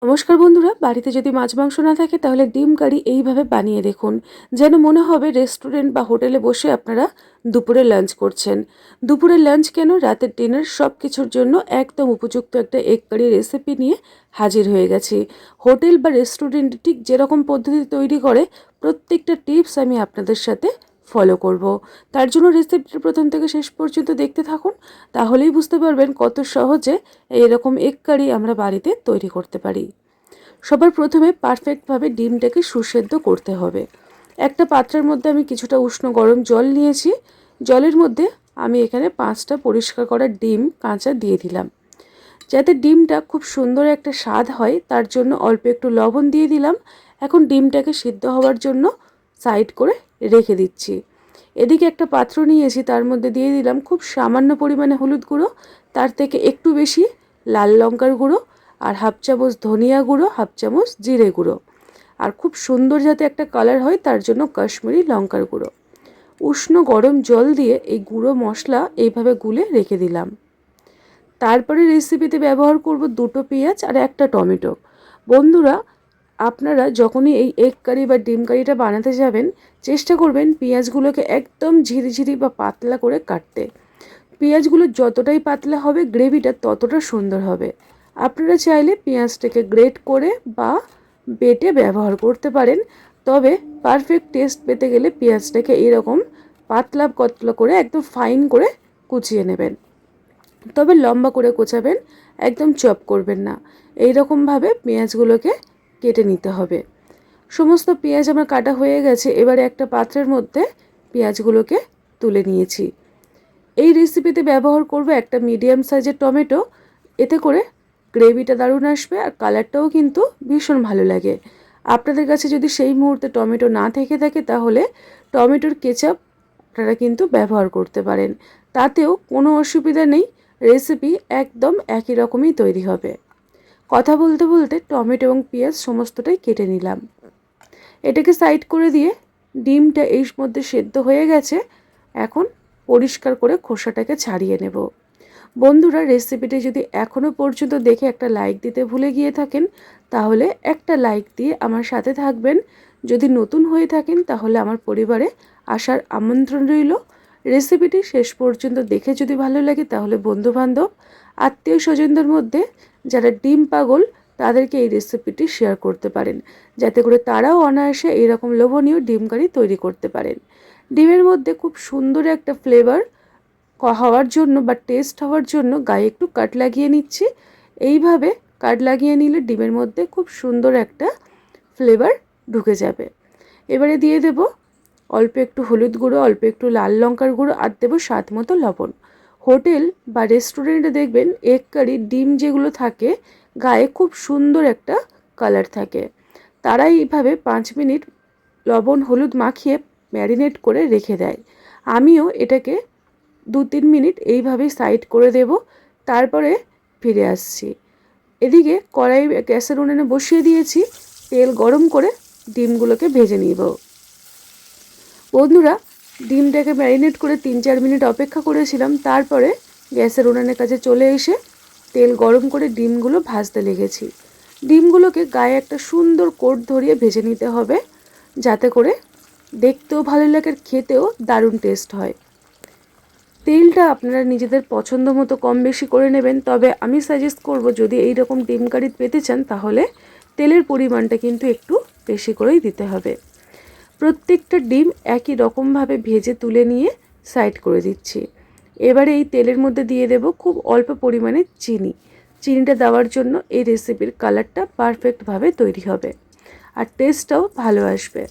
নমস্কার বন্ধুরা, বাড়িতে যদি মাছ মাংস না থাকে তাহলে ডিম কারি এইভাবে বানিয়ে দেখুন। যেন মনে হবে রেস্টুরেন্ট বা হোটেলে বসে আপনারা দুপুরে লাঞ্চ করছেন। দুপুরের লাঞ্চ কেন, রাতের ডিনার সব কিছুর জন্য একদম উপযুক্ত একটা এগ কারি রেসিপি নিয়ে হাজির হয়ে গেছি। হোটেল বা রেস্টুরেন্ট ঠিক যেরকম পদ্ধতি তৈরি করে প্রত্যেকটা টিপস আমি আপনাদের সাথে ফলো করব। তার জন্য রেসিপিটা প্রথম থেকে শেষ পর্যন্ত দেখতে থাকুন, তাহলেই বুঝতে পারবেন কত সহজে এরকম এগ কারি আমরা বাড়িতে তৈরি করতে পারি। সবার প্রথমে পারফেক্টভাবে ডিমটাকে সুসেদ্ধ করতে হবে। একটা পাত্রের মধ্যে আমি কিছুটা উষ্ণ গরম জল নিয়েছি। জলের মধ্যে আমি এখানে 5টা পরিষ্কার করা ডিম কাঁচা দিয়ে দিলাম। যাতে ডিমটা খুব সুন্দর একটা স্বাদ হয় তার জন্য অল্প একটু লবণ দিয়ে দিলাম। এখন ডিমটাকে সিদ্ধ হওয়ার জন্য সাইড করে রেখে দিচ্ছি। এদিকে একটা পাত্র নিয়েছি, তার মধ্যে দিয়ে দিলাম খুব সামান্য পরিমাণে হলুদ গুঁড়ো, তার থেকে একটু বেশি লাল লঙ্কার গুঁড়ো, আর হাফ চামচ ধনিয়া গুঁড়ো, হাফ চামচ জিরে গুঁড়ো, আর খুব সুন্দর যাতে একটা কালার হয় তার জন্য কাশ্মীরি লঙ্কার গুঁড়ো। উষ্ণ গরম জল দিয়ে এই গুঁড়ো মশলা এইভাবে গুলে রেখে দিলাম। তারপরে রেসিপিতে ব্যবহার করব 2টো পেঁয়াজ আর একটা টমেটো। বন্ধুরা, আপনারা যখনই এই এগ কারি বা ডিম কারিটা বানাতে যাবেন চেষ্টা করবেন পেঁয়াজগুলোকে একদম ঝিরিঝিরি বা পাতলা করে কাটতে। পেঁয়াজগুলো যতটাই পাতলা হবে গ্রেভিটা ততটা সুন্দর হবে। আপনারা চাইলে পেঁয়াজটাকে গ্রেট করে বা বেটে ব্যবহার করতে পারেন, তবে পারফেক্ট টেস্ট পেতে গেলে পেঁয়াজটাকে এরকম পাতলা কতলা করে একদম ফাইন করে কুচিয়ে নেবেন। তবে লম্বা করে কোচাবেন, একদম চপ করবেন না। এই রকমভাবে পেঁয়াজগুলোকে কেটে নিতে হবে। সমস্ত পেঁয়াজ আমার কাটা হয়ে গেছে। এবারে একটা পাত্রের মধ্যে পেঁয়াজগুলোকে তুলে নিয়েছি। এই রেসিপিতে ব্যবহার করব একটা মিডিয়াম সাইজের টমেটো। এতে করে গ্রেভিটা দারুণ আসবে আর কালারটাও কিন্তু ভীষণ ভালো লাগে। আপনাদের কাছে যদি সেই মুহূর্তে টমেটো না থেকে থাকে তাহলে টমেটোর কেচাপ আপনারা কিন্তু ব্যবহার করতে পারেন, তাতেও কোনো অসুবিধা নেই। রেসিপি একদম একই রকমই তৈরি হবে। কথা বলতে বলতে টমেটো এবং পেঁয়াজ সমস্তটাই কেটে নিলাম। এটাকে সাইড করে দিয়ে ডিমটা এর মধ্যে সেদ্ধ হয়ে গেছে। এখন পরিষ্কার করে খোসাটাকে ছাড়িয়ে নেব। বন্ধুরা, রেসিপিটি যদি এখনও পর্যন্ত দেখে একটা লাইক দিতে ভুলে গিয়ে থাকেন তাহলে একটা লাইক দিয়ে আমার সাথে থাকবেন। যদি নতুন হয়ে থাকেন তাহলে আমার পরিবারে আসার আমন্ত্রণ রইল। রেসিপিটি শেষ পর্যন্ত দেখে যদি ভালো লাগে তাহলে বন্ধুবান্ধব আত্মীয় স্বজনদের মধ্যে যারা ডিম পাগল তাদেরকে এই রেসিপিটি শেয়ার করতে পারেন, যাতে করে তারাও অনায়াসে এইরকম লোভনীয় ডিম কারি তৈরি করতে পারেন। ডিমের মধ্যে খুব সুন্দর একটা ফ্লেভার হওয়ার জন্য বা টেস্ট হওয়ার জন্য গায়ে একটু কাট লাগিয়ে নিচ্ছি। এইভাবে কাট লাগিয়ে নিলে ডিমের মধ্যে খুব সুন্দর একটা ফ্লেভার ঢুকে যাবে। এবারে দিয়ে দেব অল্প একটু হলুদ গুঁড়ো, অল্প একটু লাল লঙ্কার গুঁড়ো, আর দেবো স্বাদ মতো লবণ। হোটেল বা রেস্টুরেন্টে দেখবেন এগ কারি ডিম যেগুলো থাকে গায়ে খুব সুন্দর একটা কালার থাকে। তারা এইভাবে 5 মিনিট লবণ হলুদ মাখিয়ে ম্যারিনেট করে রেখে দেয়। আমিও এটাকে 2-3 মিনিট এইভাবেই সাইড করে দেব, তারপরে ফিরে আসছি। এদিকে কড়াই গ্যাসের উনুনে বসিয়ে দিয়েছি, তেল গরম করে ডিমগুলোকে ভেজে নিব। বন্ধুরা, ডিমটাকে ম্যারিনেট করে 3-4 মিনিট অপেক্ষা করেছিলাম, তারপরে গ্যাসের উনুনের কাছে চলে এসে তেল গরম করে ডিমগুলো ভাজতে লেগেছি। ডিমগুলোকে গায়ে একটা সুন্দর কোট ধরিয়ে ভেজে নিতে হবে, যাতে করে দেখতেও ভালো লাগে আর খেতেও দারুণ টেস্ট হয়। তেলটা আপনারা নিজেদের পছন্দ মতো কম বেশি করে নেবেন, তবে আমি সাজেস্ট করব যদি এই রকম ডিম কারি পেতে চান তাহলে তেলের পরিমাণটা কিন্তু একটু বেশি করেই দিতে হবে। প্রত্যেকটা ডিম একই রকমভাবে ভেজে তুলে নিয়ে সাইড করে দিচ্ছি। এবারে এই তেলের মধ্যে দিয়ে দেব খুব অল্প পরিমাণে চিনি। চিনিটা দেওয়ার জন্য এই রেসিপির কালারটা পারফেক্টভাবে তৈরি হবে আর টেস্টটাও ভালো আসবে।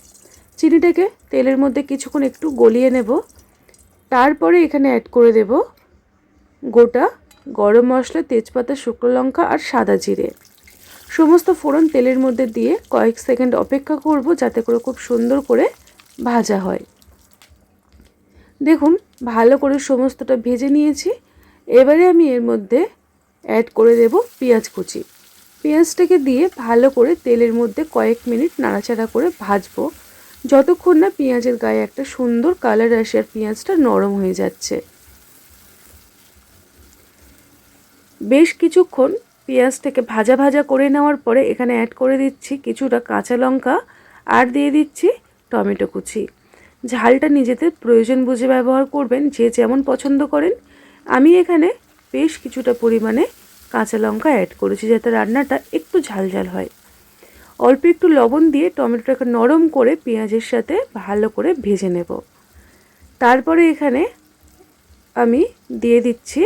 চিনিটাকে তেলের মধ্যে কিছুক্ষণ একটু গলিয়ে নেব। তারপরে এখানে অ্যাড করে দেব গোটা গরম মশলা, তেজপাতা, শুকনো লঙ্কা আর সাদা জিরে। সমস্ত ফোড়ন তেলের মধ্যে দিয়ে কয়েক সেকেন্ড অপেক্ষা করব যাতে করে খুব সুন্দর করে ভাজা হয়। দেখুন, ভালো করে সমস্তটা ভেজে নিয়েছি। এবারে আমি এর মধ্যে অ্যাড করে দেব পেঁয়াজ কুচি। পেঁয়াজটাকে দিয়ে ভালো করে তেলের মধ্যে কয়েক মিনিট নাড়াচাড়া করে ভাজবো, যতক্ষণ না পেঁয়াজের গায়ে একটা সুন্দর কালার আসে আর পেঁয়াজটা নরম হয়ে যাচ্ছে। বেশ কিছুক্ষণ পেঁয়াজটাকে ভাজা ভাজা করে নেওয়ার পরে এখানে অ্যাড করে দিচ্ছি কিছুটা কাঁচা লঙ্কা আর দিয়ে দিচ্ছি টমেটো কুচি। ঝালটা নিজেদের প্রয়োজন বুঝে ব্যবহার করবেন, যে যেমন পছন্দ করেন। আমি এখানে বেশ কিছুটা পরিমাণে কাঁচা লঙ্কা অ্যাড করেছি যাতে রান্নাটা একটু ঝালঝাল হয়। অল্প একটু লবণ দিয়ে টমেটোটাকে নরম করে পেঁয়াজের সাথে ভালো করে ভেজে নেব। তারপরে এখানে আমি দিয়ে দিচ্ছি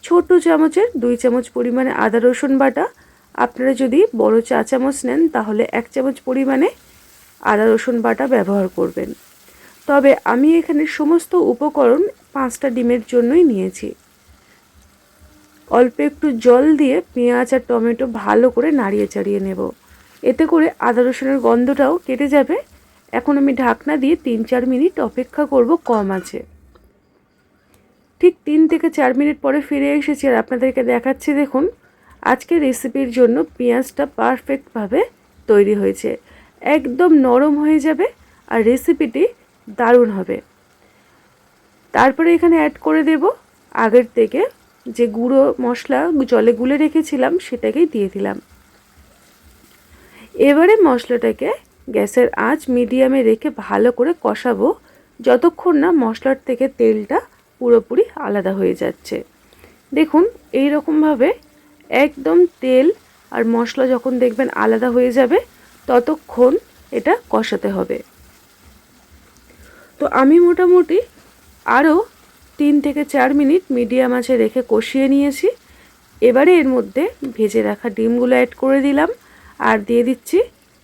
ছোট চামচের 2 চামচ পরিমাণে আদা রসুন বাটা। আপনারা যদি বড় চা চামচ নেন তাহলে 1 চামচ পরিমাণে আদা রসুন বাটা ব্যবহার করবেন। তবে আমি এখানে সমস্ত উপকরণ 5টা ডিমের জন্যই নিয়েছি। অল্প একটু জল দিয়ে পেঁয়াজ আর টমেটো ভালো করে নাড়িয়ে চাড়িয়ে নেব, এতে করে আদা রসুনের গন্ধটাও কেটে যাবে। এখন আমি ঢাকনা দিয়ে 3-4 মিনিট অপেক্ষা করব কম আঁচে। ঠিক 3 থেকে 4 মিনিট পরে ফিরে এসেছি আর আপনাদেরকে দেখাচ্ছি। দেখুন, আজকের রেসিপির জন্য পেঁয়াজটা পারফেক্টভাবে তৈরি হয়েছে, একদম নরম হয়ে যাবে আর রেসিপিটি দারুণ হবে। তারপরে এখানে অ্যাড করে দেব আগের থেকে যে গুঁড়ো মশলা জলে গুলে রেখেছিলাম সেটাকেই দিয়ে দিলাম। এবারে মশলাটাকে গ্যাসের আঁচ মিডিয়ামে রেখে ভালো করে কষাবো যতক্ষণ না মশলার থেকে তেলটা পুরোপুরি আলাদা হয়ে যাচ্ছে। দেখুন, এই রকমভাবে একদম তেল আর মশলা যখন দেখবেন আলাদা হয়ে যাবে ততক্ষণ এটা কষাতে হবে। তো আমি মোটামুটি আরও 3 থেকে 4 মিনিট মিডিয়াম আঁচে রেখে কষিয়ে নিয়েছি। এবারে এর মধ্যে ভেজে রাখা ডিমগুলো অ্যাড করে দিলাম আর দিয়ে দিচ্ছি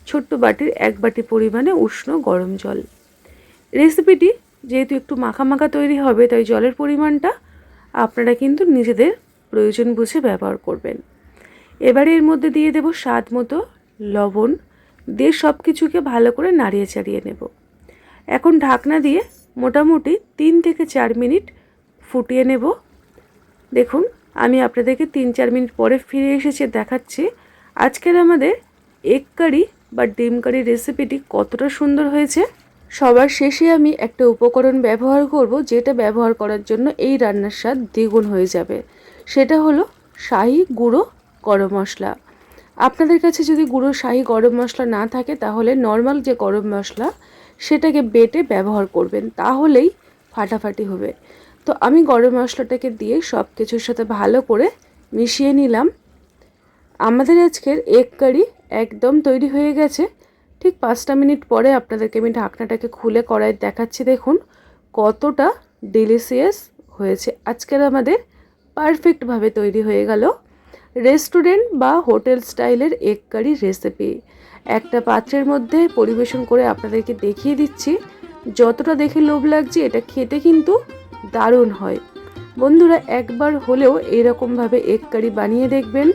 ছোট্ট বাটির 1 বাটি পরিমাণে উষ্ণ গরম জল। রেসিপিটি যেহেতু একটু মাখা মাখা তৈরি হবে তাই জলের পরিমাণটা আপনারা কিন্তু নিজেদের প্রয়োজন বুঝে ব্যবহার করবেন। এবারে এর মধ্যে দিয়ে দেব স্বাদ মতো লবণ, দিয়ে সব কিছুকে ভালো করে নাড়িয়ে চাড়িয়ে নেব। এখন ঢাকনা দিয়ে মোটামুটি 3 থেকে 4 মিনিট ফুটিয়ে নেব। দেখুন, আমি আপনাদেরকে 3-4 মিনিট পরে ফিরে এসেছি, দেখাচ্ছি আজকের আমাদের এগ কারি বা ডিম কারি রেসিপিটি কতটা সুন্দর হয়েছে। সবার শেষে আমি একটা উপকরণ ব্যবহার করব যেটা ব্যবহার করার জন্য এই রান্নার স্বাদ দ্বিগুণ হয়ে যাবে। সেটা হলো শাহি গুঁড়ো গরম মশলা। আপনাদের কাছে যদি গুঁড়ো শাহি গরম মশলা না থাকে তাহলে নর্মাল যে গরম মশলা সেটাকে বেটে ব্যবহার করবেন, তাহলেই ফাটাফাটি হবে। তো আমি গরম মশলাটাকে দিয়ে সব কিছুর সাথে ভালো করে মিশিয়ে নিলাম। আমাদের আজকের এগ কারি একদম তৈরি হয়ে গেছে। ঠিক 5টা মিনিট পরে আপনাদেরকে আমি ঢাকনাটাকে খুলে কড়াই দেখাচ্ছি। দেখুন কতটা ডিলিশিয়াস হয়েছে। আজকের আমাদের পারফেক্টভাবে তৈরি হয়ে গেল রেস্টুরেন্ট বা হোটেল স্টাইলের এগ কারি রেসিপি। একটা পাত্রের মধ্যে পরিবেশন করে আপনাদেরকে দেখিয়ে দিচ্ছি। যতটা দেখে লোভ লাগছে, এটা খেতে কিন্তু দারুণ হয়। বন্ধুরা, একবার হলেও এরকমভাবে এগ কারি বানিয়ে দেখবেন,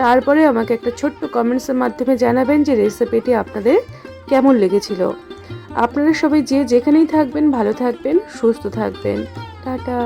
তারপরে আমাকে একটা ছোট্ট কমেন্টসের মাধ্যমে জানাবেন যে রেসিপিটি আপনাদের কেমন লেগেছিল। আপনারা সবাই যে যেখানেই থাকবেন ভালো থাকবেন, সুস্থ থাকবেন। টাটা।